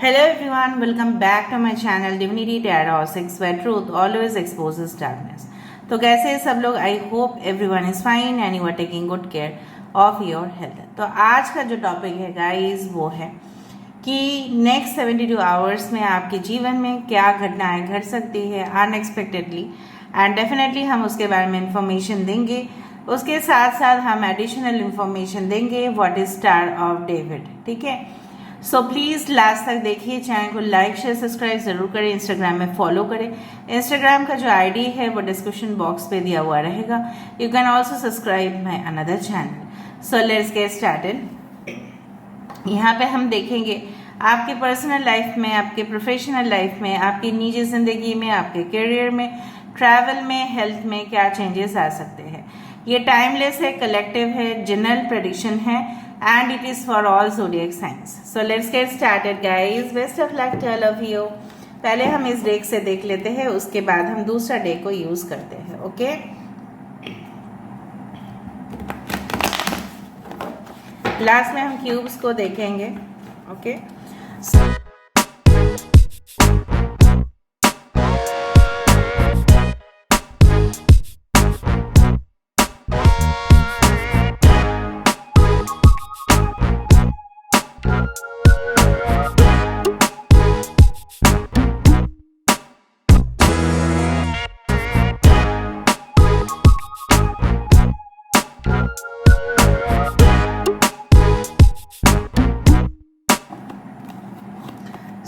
Hello everyone, welcome back to my channel Divinity Tarot 6 where truth always exposes darkness. तो कैसे हैं सब लोग? I hope everyone is fine and you are taking good care of your health. तो आज का जो topic है गाइस वो है कि नेक्स्ट 72 आवर्स में आपके जीवन में क्या घटनाएं घट सकती है अनएक्सपेक्टेडली एंड डेफिनेटली हम उसके बारे में इंफॉर्मेशन देंगे। उसके साथ साथ हम एडिशनल इंफॉर्मेशन देंगे what is star of David. ठीक है, सो प्लीज़ लास्ट तक देखिए, चैनल को लाइक शेयर सब्सक्राइब जरूर करें, इंस्टाग्राम में फॉलो करें। इंस्टाग्राम का जो आईडी है वो डिस्क्रिप्शन बॉक्स पे दिया हुआ रहेगा। You can also subscribe my another channel. So let's get started. यहाँ पे हम देखेंगे आपके पर्सनल लाइफ में, आपके प्रोफेशनल लाइफ में, आपकी निजी जिंदगी में, आपके करियर में, ट्रैवल में, हेल्थ में क्या चेंजेस आ सकते हैं। ये टाइमलेस है, कलेक्टिव है, जनरल प्रेडिक्शन है and it is for all zodiac signs. So let's get started guys. Best of luck to all of you. पहले हम इस डेक से देख लेते हैं, उसके बाद हम दूसरा डेक को यूज करते हैं। ओके, लास्ट में हम क्यूब्स को देखेंगे। Okay,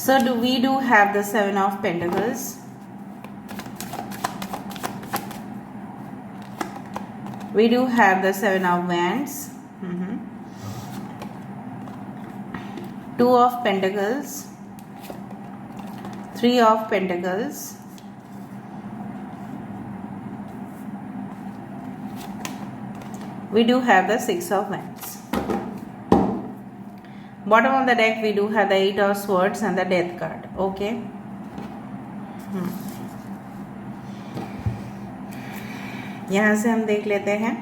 so we do have the Seven of Pentacles, we do have the Seven of Wands, Two of Pentacles, Three of Pentacles, we do have the Six of Wands. Bottom of the deck we do have the Eight of Swords and the Death card. Okay, यहाँ से हम देख लेते हैं।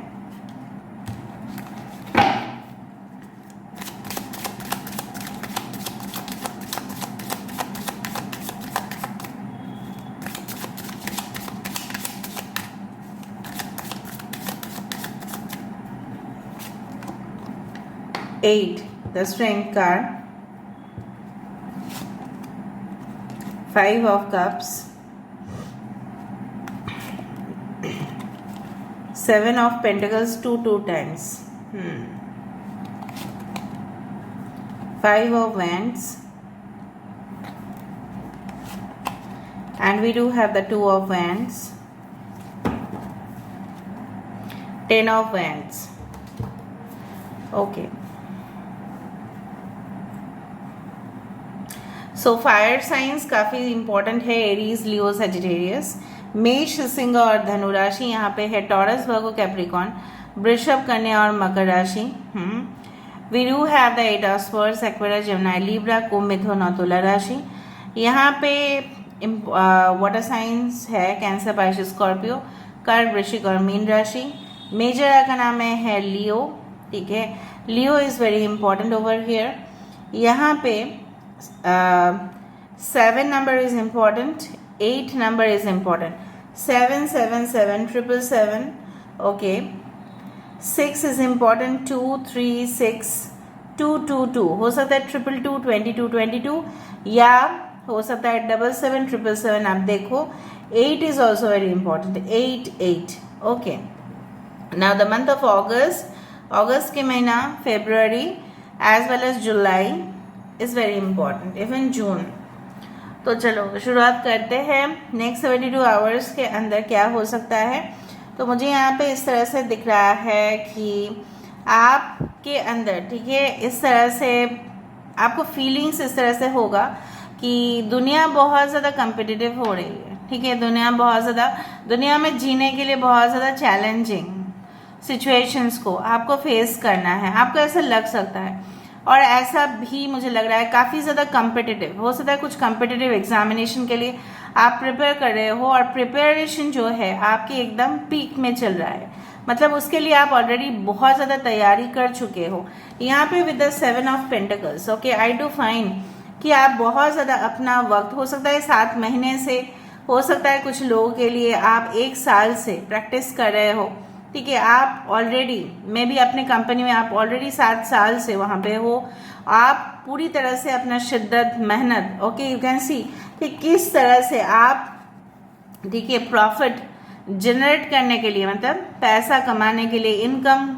Eight, the Strength card, Five of Cups, Seven of Pentacles two times, Five of Wands, and we do have the Two of Wands, Ten of Wands. Okay, so fire science काफ़ी important है, Aries, लियो, Sagittarius. मेष, सिंह और धनु राशि यहाँ पे है, taurus, वर्गो, Capricorn, वृषभ, कन्या और मकर राशि। We do have the eight of swords, Aquarius, Gemini, Libra, कुंभ, मिथुन और तुला राशि। यहाँ पे वाटर साइंस है, कैंसर, पाइसेस, स्कॉर्पियो, कर्क, वृश्चिक और मीन राशि। मेजर आर्काना में है लियो। ठीक है, Leo is very important over here. यहाँ पे 7 number is important, 8 number is important, 7 7 7 7 7, okay, 6 is important, 2 3 6 2 2 2 हो सकता है, 2 2 22 22 या हो सकता है 7 7 7 7। आप देखो 8 is also very important, 8 8। okay, now the month of August के महीना, February as well as July is very important, even June। तो चलो शुरुआत करते हैं। नेक्स्ट 72 आवर्स के अंदर क्या हो सकता है। तो मुझे यहाँ पे इस तरह से दिख रहा है कि आपके अंदर, ठीक है, इस तरह से आपको फीलिंग्स इस तरह से होगा कि दुनिया बहुत ज़्यादा कम्पिटिटिव हो रही है। ठीक है, दुनिया में जीने के लिए बहुत ज़्यादा चैलेंजिंग सिचुएशंस को आपको फेस करना है, आपको ऐसा लग सकता है। और ऐसा भी मुझे लग रहा है काफ़ी ज़्यादा कम्पिटिटिव हो सकता है, कुछ कम्पिटिटिव एग्जामिनेशन के लिए आप प्रिपेयर कर रहे हो और प्रिपरेशन जो है आपकी एकदम पीक में चल रहा है, मतलब उसके लिए आप ऑलरेडी बहुत ज़्यादा तैयारी कर चुके हो। यहाँ पे with the 7 of pentacles, okay, I do fine कि आप बहुत ज़्यादा अपना वक्त, हो सकता है 7 महीने से, हो सकता है कुछ लोगों के लिए आप 1 साल से प्रैक्टिस कर रहे हो, ठीक है। आप ऑलरेडी, मे बी अपने कंपनी में आप ऑलरेडी 7 साल से वहाँ पे हो, आप पूरी तरह से अपना शिद्दत, मेहनत, ओके, यू कैन सी कि किस तरह से आप, ठीक है, प्रॉफिट जनरेट करने के लिए, मतलब पैसा कमाने के लिए, इनकम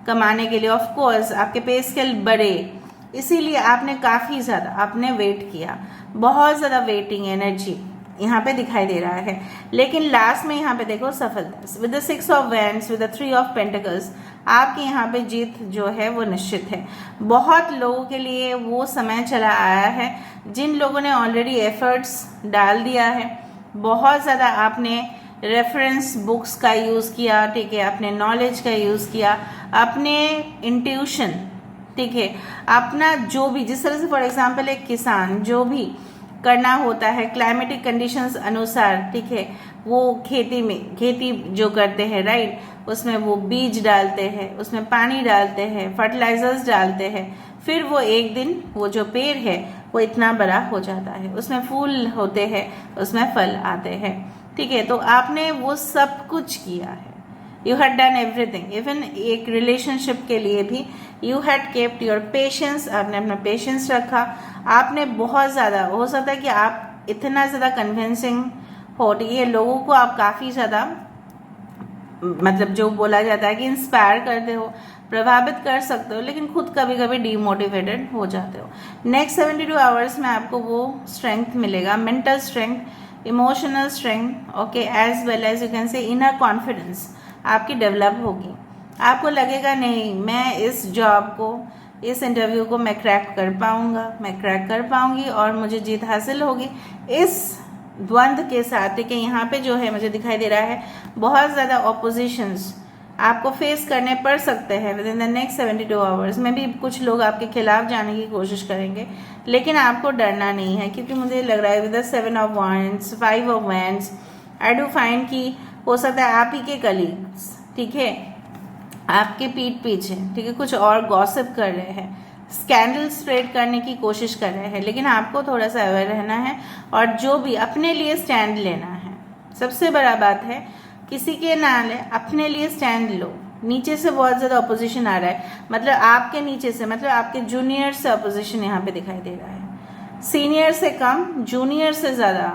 कमाने के लिए, ऑफ कोर्स आपके पे स्केल बढ़े, इसीलिए आपने काफ़ी ज़्यादा आपने वेट किया, बहुत ज़्यादा वेटिंग एनर्जी यहाँ पे दिखाई दे रहा है। लेकिन लास्ट में यहाँ पे देखो सफलता, with the 6 of wands, with the 3 of pentacles, आपकी यहाँ पे जीत जो है वो निश्चित है। बहुत लोगों के लिए वो समय चला आया है जिन लोगों ने ऑलरेडी एफर्ट्स डाल दिया है, बहुत ज़्यादा आपने रेफरेंस बुक्स का यूज़ किया, ठीक है, अपने नॉलेज का यूज़ किया, अपने इंट्यूशन, ठीक है, अपना जो भी, जिस तरह से फॉर एग्जांपल एक किसान जो भी करना होता है क्लाइमेटिक कंडीशंस अनुसार, ठीक है, वो खेती में, खेती जो करते हैं, राइट, उसमें वो बीज डालते हैं, उसमें पानी डालते हैं, फर्टिलाइजर्स डालते हैं, फिर वो एक दिन वो जो पेड़ है वो इतना बड़ा हो जाता है, उसमें फूल होते हैं, उसमें फल आते हैं, ठीक है। तो आपने वो सब कुछ किया है, you had done everything. Even एक रिलेशनशिप के लिए भी you had kept your patience, आपने अपना पेशेंस रखा, आपने बहुत ज़्यादा, हो सकता है कि आप इतना ज़्यादा कन्विंसिंग हो, ये लोगों को आप काफ़ी ज़्यादा, मतलब जो बोला जाता है कि इंस्पायर करते हो, प्रभावित कर सकते हो, लेकिन खुद कभी कभी डीमोटिवेटेड हो जाते हो। नेक्स्ट 72 आवर्स में आपको वो स्ट्रेंथ मिलेगा, mental strength, emotional strength, okay, as well as you can say inner confidence आपकी डेवलप होगी। आपको लगेगा नहीं, मैं इस जॉब को, इस इंटरव्यू को मैं क्रैक कर पाऊंगा, मैं क्रैक कर पाऊंगी और मुझे जीत हासिल होगी। इस द्वंद्व के साथ, ठीक है, यहाँ पे जो है मुझे दिखाई दे रहा है बहुत ज़्यादा ऑपोजिशंस आपको फेस करने पड़ सकते हैं with in the next 72 hours में भी। कुछ लोग आपके खिलाफ जाने की कोशिश करेंगे, लेकिन आपको डरना नहीं है, क्योंकि मुझे लग रहा है with the 7 of wands, 5 of wands, I do find कि हो सकता है आप ही के कलीग्स, ठीक है, आपके पीठ पीछे, ठीक है, कुछ और गॉसिप कर रहे हैं, स्कैंडल स्प्रेड करने की कोशिश कर रहे हैं, लेकिन आपको थोड़ा सा अवेयर रहना है और जो भी अपने लिए स्टैंड लेना है। सबसे बड़ा बात है किसी के ना ले, अपने लिए स्टैंड लो। नीचे से बहुत ज़्यादा अपोजिशन आ रहा है, मतलब आपके नीचे से, मतलब आपके जूनियर से अपोजिशन यहाँ पे दिखाई दे रहा है, सीनियर से कम, जूनियर से ज़्यादा,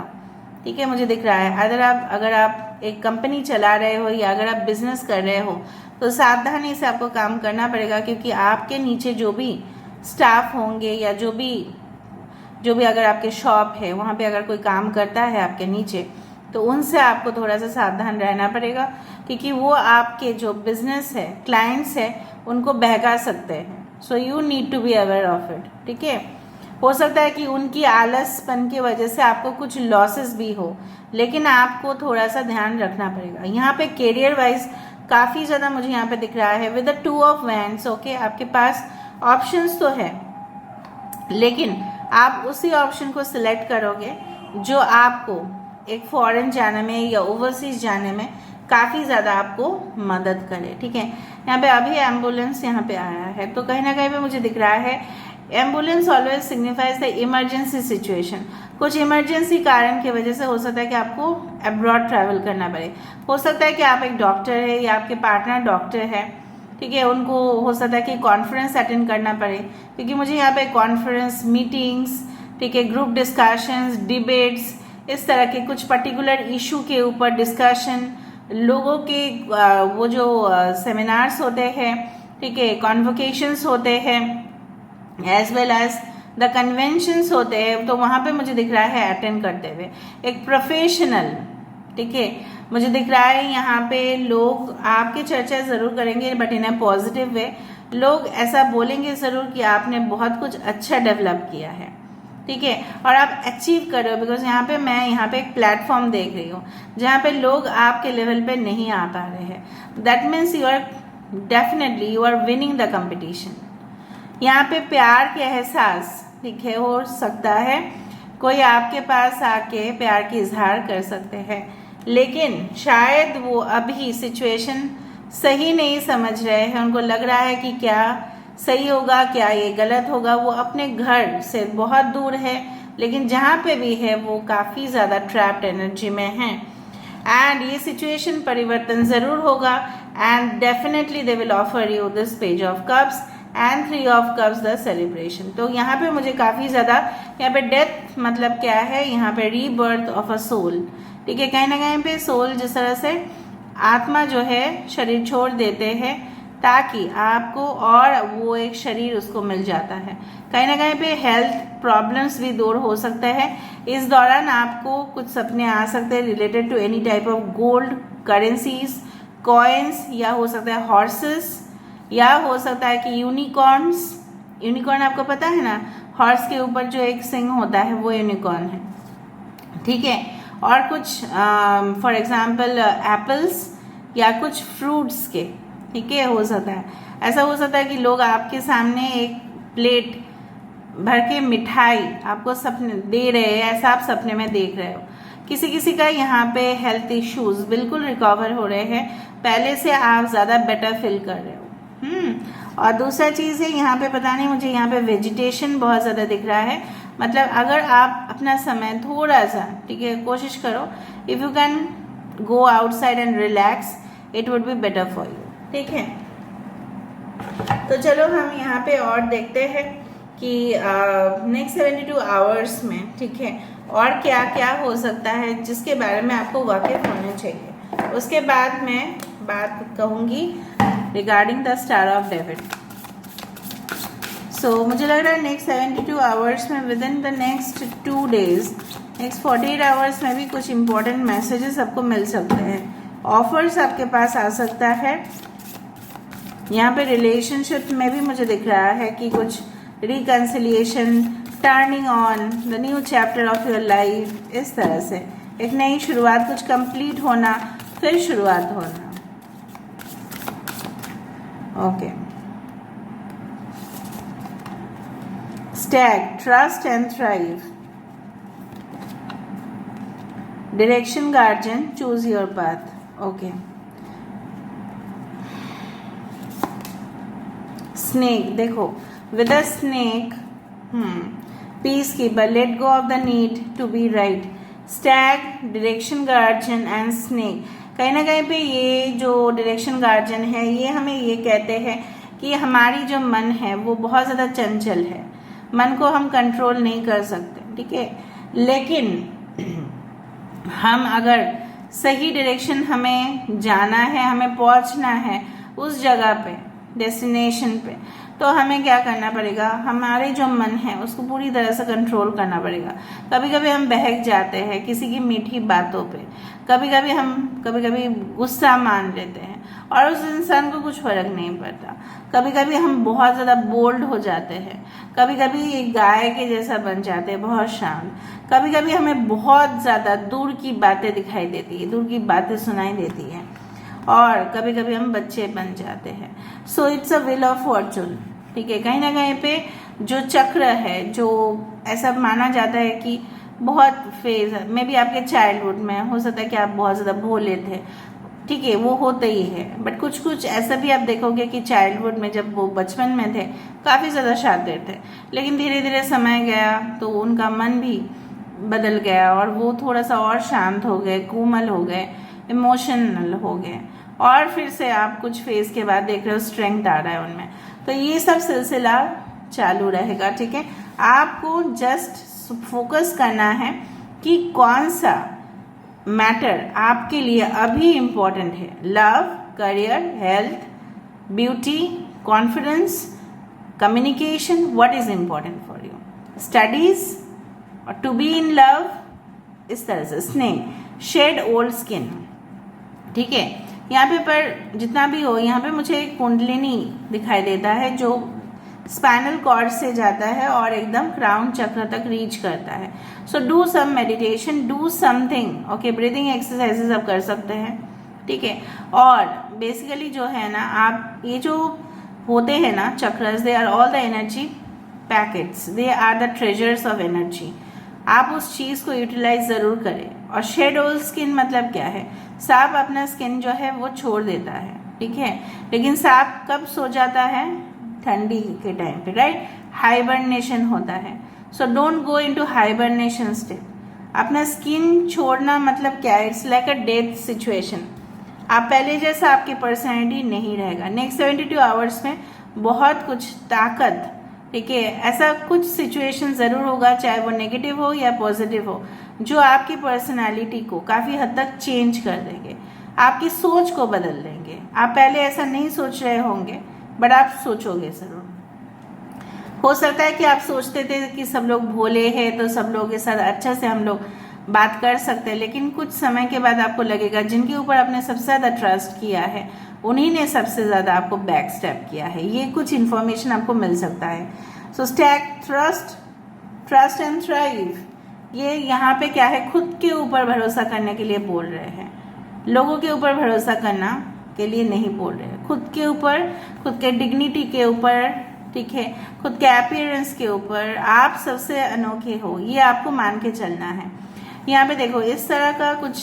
ठीक है, मुझे दिख रहा है। अगर आप एक कंपनी चला रहे हो या अगर आप बिजनेस कर रहे हो तो सावधानी से आपको काम करना पड़ेगा, क्योंकि आपके नीचे जो भी स्टाफ होंगे या जो भी अगर आपके शॉप है वहाँ पे अगर कोई काम करता है आपके नीचे, तो उनसे आपको थोड़ा सा सावधान रहना पड़ेगा, क्योंकि वो आपके जो बिजनेस है, क्लाइंट्स है, उनको बहका सकते हैं। So you need to be aware of it, ठीक है। हो सकता है कि उनकी आलसपन की वजह से आपको कुछ लॉसेस भी हो, लेकिन आपको थोड़ा सा ध्यान रखना पड़ेगा। यहाँ पे करियर वाइज काफ़ी ज़्यादा मुझे यहाँ पे दिख रहा है with the 2 of wands, okay, आपके पास ऑप्शंस तो है, लेकिन आप उसी ऑप्शन को सिलेक्ट करोगे जो आपको एक फॉरेन जाने में या ओवरसीज जाने में काफ़ी ज़्यादा आपको मदद करे, ठीक है। यहाँ पे अभी एम्बुलेंस यहाँ पे आया है, तो कहीं ना कहीं पे मुझे दिख रहा है ambulance always signifies the emergency situation. कुछ इमरजेंसी कारण की वजह से हो सकता है कि आपको अब्रॉड ट्रैवल करना पड़े, हो सकता है कि आप एक डॉक्टर है या आपके पार्टनर डॉक्टर है, ठीक है, उनको हो सकता है कि कॉन्फ्रेंस अटेंड करना पड़े, क्योंकि मुझे यहाँ पे कॉन्फ्रेंस, मीटिंग्स, ठीक है, ग्रुप डिस्कशंस, डिबेट्स, इस तरह के कुछ पर्टिकुलर इशू के ऊपर डिस्कशन, लोगों के वो जो सेमिनार्स होते हैं, ठीक है, कॉन्वोकेशंस होते हैं, as well as the conventions होते हैं, तो वहाँ पे मुझे दिख रहा है अटेंड करते हुए एक प्रोफेशनल, ठीक है, मुझे दिख रहा है यहाँ पे लोग आपकी चर्चा ज़रूर करेंगे, but in a positive way. लोग ऐसा बोलेंगे ज़रूर कि आपने बहुत कुछ अच्छा डेवलप किया है, ठीक है, और आप अचीव कर रहे हो, बिकॉज मैं यहाँ पे एक प्लेटफॉर्म देख रही हूँ जहाँ पे लोग आपके लेवल पे नहीं आ पा रहे हैं। That means you are definitely you are winning the competition. यहाँ पे प्यार के एहसास, ठीक है, हो सकता है कोई आपके पास आके प्यार की इजहार कर सकते हैं, लेकिन शायद वो अभी सिचुएशन सही नहीं समझ रहे हैं, उनको लग रहा है कि क्या सही होगा क्या ये गलत होगा, वो अपने घर से बहुत दूर है, लेकिन जहाँ पे भी है वो काफ़ी ज़्यादा ट्रैप्ड एनर्जी में है। एंड ये सिचुएशन परिवर्तन ज़रूर होगा, and definitely they will offer you this page of cups and 3 of cups the celebration. तो यहाँ पे मुझे काफ़ी ज़्यादा, यहाँ पे डेथ मतलब क्या है, यहाँ पे रीबर्थ ऑफ अ सोल। ठीक है, कहीं ना कहीं पे सोल जिस तरह से आत्मा जो है शरीर छोड़ देते हैं ताकि आपको और वो एक शरीर उसको मिल जाता है। कहीं ना कहीं पे हेल्थ प्रॉब्लम्स भी दूर हो सकते हैं। इस दौरान आपको कुछ सपने आ सकते हैं related to any type of gold, currencies, coins, या हो सकता है हॉर्सेस, या हो सकता है कि यूनिकॉर्न्स। यूनिकॉर्न आपको पता है ना, हॉर्स के ऊपर जो एक सिंग होता है वो यूनिकॉर्न है। ठीक है, और कुछ फॉर एग्जाम्पल एप्पल्स या कुछ फ्रूट्स के, ठीक है, हो सकता है। ऐसा हो सकता है कि लोग आपके सामने एक प्लेट भर के मिठाई आपको सपने दे रहे हैं, ऐसा आप सपने में देख रहे हो। किसी किसी का यहाँ पे हेल्थ इश्यूज बिल्कुल रिकवर हो रहे हैं, पहले से आप ज़्यादा बेटर फील कर रहे हो। और दूसरा चीज़ है यहाँ पे, पता नहीं मुझे यहाँ पे वेजिटेशन बहुत ज़्यादा दिख रहा है। मतलब अगर आप अपना समय थोड़ा सा, ठीक है, कोशिश करो, if you can go outside and relax, it would be better for you. ठीक है, तो चलो हम यहाँ पे और देखते हैं कि नेक्स्ट 72 आवर्स में, ठीक है, और क्या क्या हो सकता है जिसके बारे में आपको वाकिफ होना चाहिए। उसके बाद मैं बात कहूँगी regarding the star of David. So मुझे लग रहा है नेक्स्ट 72 आवर्स में, within the next 2 days, next 48 hours में भी कुछ इंपॉर्टेंट मैसेजेस आपको मिल सकते हैं, ऑफर्स आपके पास आ सकता है। यहाँ पे रिलेशनशिप में भी मुझे दिख रहा है कि कुछ reconciliation, turning on the new chapter of your life, इस तरह से एक नई शुरुआत, कुछ कंप्लीट होना, फिर शुरुआत होना। Okay, stag, trust and thrive, direction guardian, choose your path. Okay, snake, देखो with a snake, piece keeper, let go of the need to be right, stag, direction guardian and snake. कहीं ना कहीं पे ये जो डायरेक्शन गार्जियन है, ये हमें ये कहते हैं कि हमारी जो मन है वो बहुत ज़्यादा चंचल है, मन को हम कंट्रोल नहीं कर सकते। ठीक है, लेकिन हम अगर सही डायरेक्शन हमें जाना है, हमें पहुंचना है उस जगह पे, डेस्टिनेशन पे, तो हमें क्या करना पड़ेगा, हमारे जो मन है उसको पूरी तरह से कंट्रोल करना पड़ेगा। कभी कभी हम बहक जाते हैं किसी की मीठी बातों पे, कभी कभी गुस्सा मान लेते हैं और उस इंसान को कुछ फर्क नहीं पड़ता। कभी कभी हम बहुत ज़्यादा बोल्ड हो जाते हैं, कभी कभी एक गाय के जैसा बन जाते हैं, बहुत शांत। कभी कभी हमें बहुत ज़्यादा दूर की बातें दिखाई देती है, दूर की बातें सुनाई देती हैं, और कभी कभी हम बच्चे बन जाते हैं। So it's a wheel of Fortune. ठीक है, कहीं ना कहीं पे जो चक्र है, जो ऐसा माना जाता है कि बहुत फेज में भी आपके चाइल्डहुड में हो सकता है कि आप बहुत ज़्यादा भोले थे, ठीक है, वो होता ही है। बट कुछ कुछ ऐसा भी आप देखोगे कि चाइल्डहुड में, जब वो बचपन में थे, काफ़ी ज़्यादा शातिर थे, लेकिन धीरे धीरे समय गया तो उनका मन भी बदल गया और वो थोड़ा सा और शांत हो गए, कोमल हो गए, इमोशनल हो गए, और फिर से आप कुछ फेज के बाद देख रहे हो स्ट्रेंथ आ रहा है उनमें। तो ये सब सिलसिला चालू रहेगा। ठीक है, आपको जस्ट फोकस करना है कि कौन सा मैटर आपके लिए अभी इम्पोर्टेंट है। Love, career, health, beauty, confidence, communication, what is important for you, studies, और टू बी इन लव, इस तरह से। Snake, shed old skin. ठीक है, यहाँ पे पर जितना भी हो, यहाँ पे मुझे एक कुंडलिनी दिखाई देता है जो स्पाइनल कॉर्ड से जाता है और एकदम क्राउन चक्र तक रीच करता है। So do some meditation, do something. Okay, breathing exercises आप कर सकते हैं। ठीक है, और बेसिकली जो है ना, आप ये जो होते हैं ना chakras, they are all the energy packets, they are the treasures of energy. आप उस चीज़ को यूटिलाइज ज़रूर करें। और शेड ओल्ड स्किन मतलब क्या है, सांप अपना स्किन जो है वो छोड़ देता है, ठीक है, लेकिन सांप कब सो जाता है, ठंडी के टाइम पे, राइट, हाइबरनेशन होता है। So don't go into hibernation state. अपना स्किन छोड़ना मतलब क्या है, it's like a death situation. आप पहले जैसा आपकी पर्सनैलिटी नहीं रहेगा। नेक्स्ट 72 आवर्स में बहुत कुछ ताकत, ठीक है, ऐसा कुछ सिचुएशन ज़रूर होगा, चाहे वो नेगेटिव हो या पॉजिटिव हो, जो आपकी पर्सनालिटी को काफ़ी हद तक चेंज कर देंगे, आपकी सोच को बदल देंगे। आप पहले ऐसा नहीं सोच रहे होंगे, बट आप सोचोगे ज़रूर। हो सकता है कि आप सोचते थे कि सब लोग भोले हैं तो सब लोग के साथ अच्छा से हम लोग बात कर सकते हैं, लेकिन कुछ समय के बाद आपको लगेगा जिनके ऊपर आपने सबसे ज़्यादा ट्रस्ट किया है उन्हीं ने सबसे ज़्यादा आपको बैक स्टेप किया है। ये कुछ इन्फॉर्मेशन आपको मिल सकता है। सो स्टैक ट्रस्ट एंड थ्राइव। ये यहाँ पे क्या है, खुद के ऊपर भरोसा करने के लिए बोल रहे हैं, लोगों के ऊपर भरोसा करना के लिए नहीं बोल रहे हैं। खुद के ऊपर, खुद के डिग्निटी के ऊपर, ठीक है, खुद के अपीयरेंस के ऊपर आप सबसे अनोखे हो, ये आपको मान के चलना है। यहाँ पे देखो इस तरह का कुछ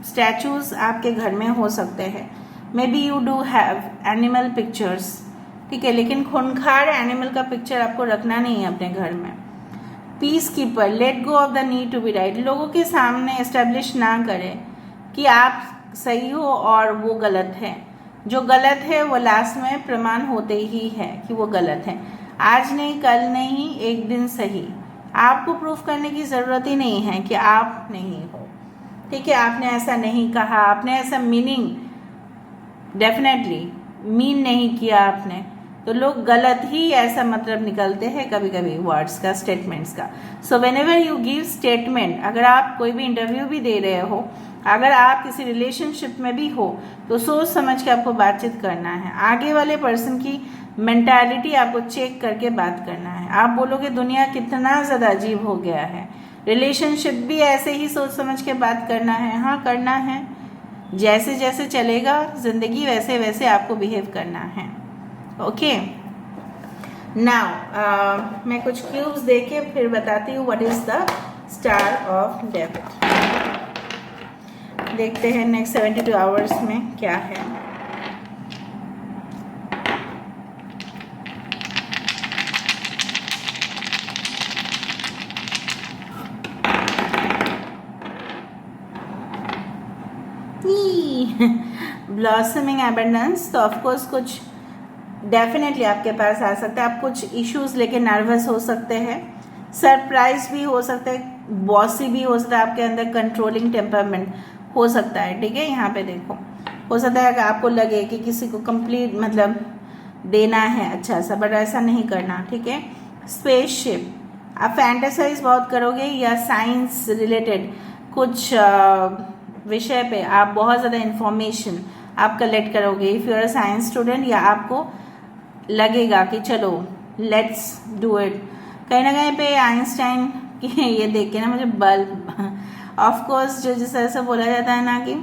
स्टैचूज आपके घर में हो सकते हैं। May be you do have animal pictures, ठीक है, लेकिन खूंखार एनिमल का पिक्चर आपको रखना नहीं है अपने घर में। Peace keeper, let go of the need to be right. लोगों के सामने एस्टेब्लिश ना करें कि आप सही हो और वो गलत है। जो गलत है वो लास्ट में प्रमाण होते ही है कि वो गलत है। आज नहीं, कल नहीं, एक दिन सही। आपको प्रूफ करने की ज़रूरत ही नहीं है कि आप नहीं हो, ठीक है। आपने ऐसा नहीं कहा, आपने ऐसा मीनिंग डेफिनेटली मीन नहीं किया आपने, तो लोग गलत ही ऐसा मतलब निकलते हैं कभी कभी वर्ड्स का, स्टेटमेंट्स का। So when ever you give statement, अगर आप कोई भी इंटरव्यू भी दे रहे हो, अगर आप किसी रिलेशनशिप में भी हो, तो सोच समझ के आपको बातचीत करना है। आगे वाले पर्सन की मेंटालिटी आपको चेक करके बात करना है। आप बोलोगे दुनिया कितना ज़्यादा अजीब हो गया है, रिलेशनशिप भी ऐसे ही सोच समझ के बात करना है। हाँ, करना है, जैसे जैसे चलेगा ज़िंदगी वैसे वैसे आपको बिहेव करना है। ओके, नाउ मैं कुछ क्यूब्स देके फिर बताती हूँ what is the star of David. देखते हैं नेक्स्ट 72 आवर्स में क्या है। ब्लॉसमिंग एबंडेंस, तो ऑफकोर्स कुछ डेफिनेटली आपके पास आ सकता है। आप कुछ इश्यूज लेके नर्वस हो सकते हैं, सरप्राइज भी हो सकता है, बॉसी भी हो सकता है, आपके अंदर कंट्रोलिंग टेम्परामेंट हो सकता है, ठीक है। यहाँ पे देखो, हो सकता है कि आपको लगे कि किसी को कंप्लीट मतलब देना है अच्छा सा, बट ऐसा नहीं करना, ठीक है। स्पेसशिप, आप फैंटेसाइज बहुत करोगे या साइंस रिलेटेड कुछ विषय पे आप बहुत ज़्यादा इंफॉर्मेशन आप कलेक्ट करोगे। If you are a science student, या आपको लगेगा कि चलो लेट्स डू इट। कहीं ना कहीं पे आइंस्टाइन की ये देख के ना मुझे बल्ब, ऑफ कोर्स जो जिस तरह से बोला जाता है ना कि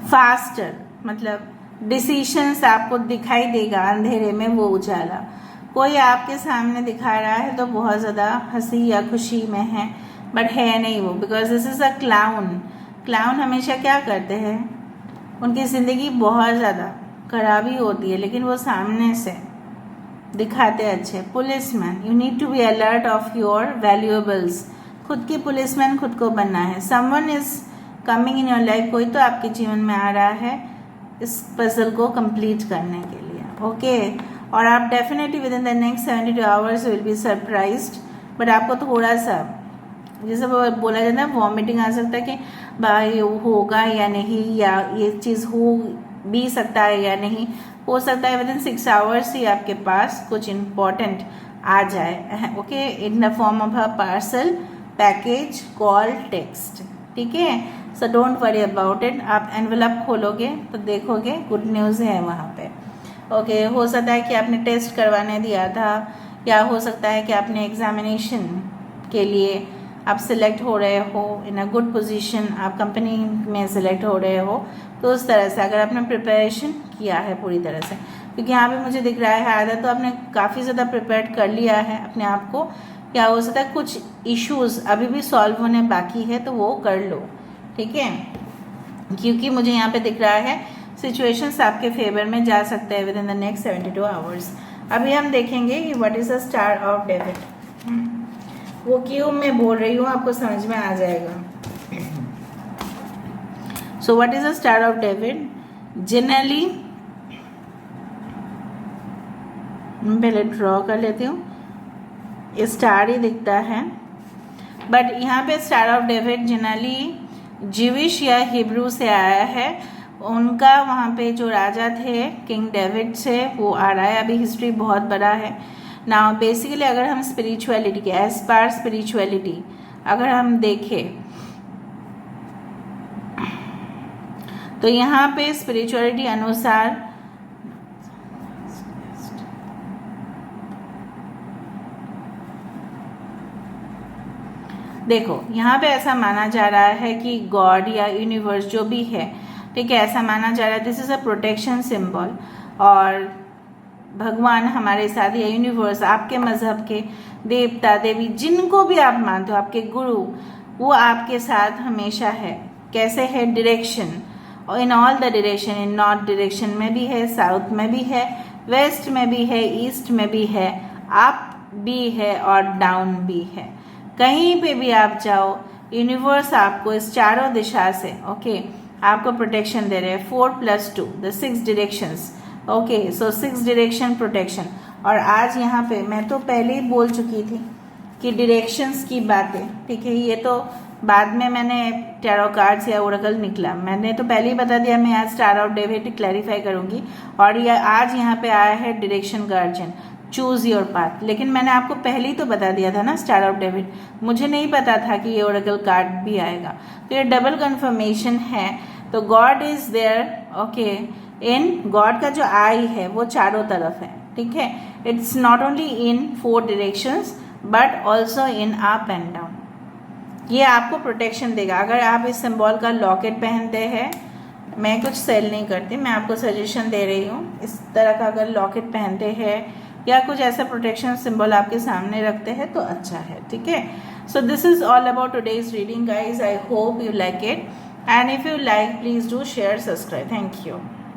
फास्टर, मतलब डिसीशंस आपको दिखाई देगा अंधेरे में वो उजाला। कोई आपके सामने दिखा रहा है तो बहुत ज़्यादा हंसी या खुशी में है, बट है नहीं वो, because this is a clown. Clown हमेशा क्या करते हैं, उनकी ज़िंदगी बहुत ज़्यादा खराबी होती है लेकिन वो सामने से दिखाते अच्छे। Policeman, you need to be alert of your valuables. खुद की पुलिसमैन खुद को बनना है। Someone is coming in your life, कोई तो आपके जीवन में आ रहा है इस पजल को कंप्लीट करने के लिए, ओके। और आप definitely with in the next 72 hours will be surprised, but आपको थोड़ा सा जैसे बोला जाता है वॉमिटिंग आ सकता है कि भाई होगा या नहीं, या ये चीज़ हो भी सकता है या नहीं। हो सकता है विद इन 6 आवर्स ही आपके पास कुछ इम्पोर्टेंट आ जाए, okay, in the form of a parcel, package, call, text, ठीक है। So don't worry about it. आप एनवेलप खोलोगे तो देखोगे गुड न्यूज़ है वहाँ पे, ओके। हो सकता है कि आपने टेस्ट करवाने दिया था, या हो सकता है कि आपने एग्जामिनेशन के लिए आप सिलेक्ट हो रहे हो इन अ गुड पोजीशन, आप कंपनी में सिलेक्ट हो रहे हो, तो उस तरह से अगर आपने प्रिपरेशन किया है पूरी तरह से, क्योंकि यहाँ पे मुझे दिख रहा है आधा तो आपने काफ़ी ज़्यादा प्रिपेयर कर लिया है अपने आप को। क्या हो सकता है कुछ इश्यूज अभी भी सॉल्व होने बाकी है तो वो कर लो, ठीक है, क्योंकि मुझे यहाँ पे दिख रहा है सिचुएशंस आपके फेवर में जा सकते हैं with in the next 72 hours. अभी हम देखेंगे कि what is the star of David. वो क्यों मैं बोल रही हूँ आपको समझ में आ जाएगा। So what is the star of David? Generally मैं पहले ड्रॉ कर लेती हूँ, स्टार ही दिखता है, बट यहाँ पे स्टार ऑफ डेविड जनरली जीविश या हिब्रू से आया है। उनका वहाँ पे जो राजा थे किंग डेविड से वो आ रहा है। अभी हिस्ट्री बहुत बड़ा है ना। बेसिकली अगर हम स्पिरिचुअलिटी के एज पर स्पिरिचुअलिटी अगर हम देखें तो यहाँ पे स्पिरिचुअलिटी अनुसार देखो यहाँ पे ऐसा माना जा रहा है कि गॉड या यूनिवर्स जो भी है, ठीक है, ऐसा माना जा रहा है this is a protection symbol. और भगवान हमारे साथ या यूनिवर्स, आपके मजहब के देवता देवी जिनको भी आप मानते हो, आपके गुरु, वो आपके साथ हमेशा है। कैसे है? डायरेक्शन, और in all the direction, in north direction में भी है, साउथ में भी है, वेस्ट में भी है, ईस्ट में भी है, अप भी है और डाउन भी है। कहीं पे भी आप जाओ यूनिवर्स आपको इस चारों दिशा से ओके आपको प्रोटेक्शन दे रहे हैं। 4+2 the 6 directions. Okay, so 6 direction protection. और आज यहाँ पे मैं तो पहले ही बोल चुकी थी कि डायरेक्शंस की बातें, ठीक है, ये तो बाद में मैंने टैरो कार्ड्स या ओरेकल निकला, मैंने तो पहले ही बता दिया। मैं आज स्टार ऑफ डेविड क्लैरिफाई करूंगी और ये आज यहाँ पे आया है direction guardian, choose your path. लेकिन मैंने आपको पहले ही तो बता दिया था ना स्टार ऑफ डेविड, मुझे नहीं पता था कि ये ओरेकल कार्ड भी आएगा। तो ये डबल कंफर्मेशन है। तो God is there okay in, God का जो आई है वो चारों तरफ है, ठीक है। It's not only in 4 directions but also in up and down. ये आपको प्रोटेक्शन देगा। अगर आप इस सिंबल का लॉकेट पहनते हैं, मैं कुछ सेल नहीं करती, मैं आपको सजेशन दे रही हूँ, इस तरह का अगर लॉकेट पहनते हैं या कुछ ऐसा प्रोटेक्शन सिंबल आपके सामने रखते हैं तो अच्छा है, ठीक है। So this is all about today's reading guys. I hope you like it and if you like please do share, subscribe. Thank you.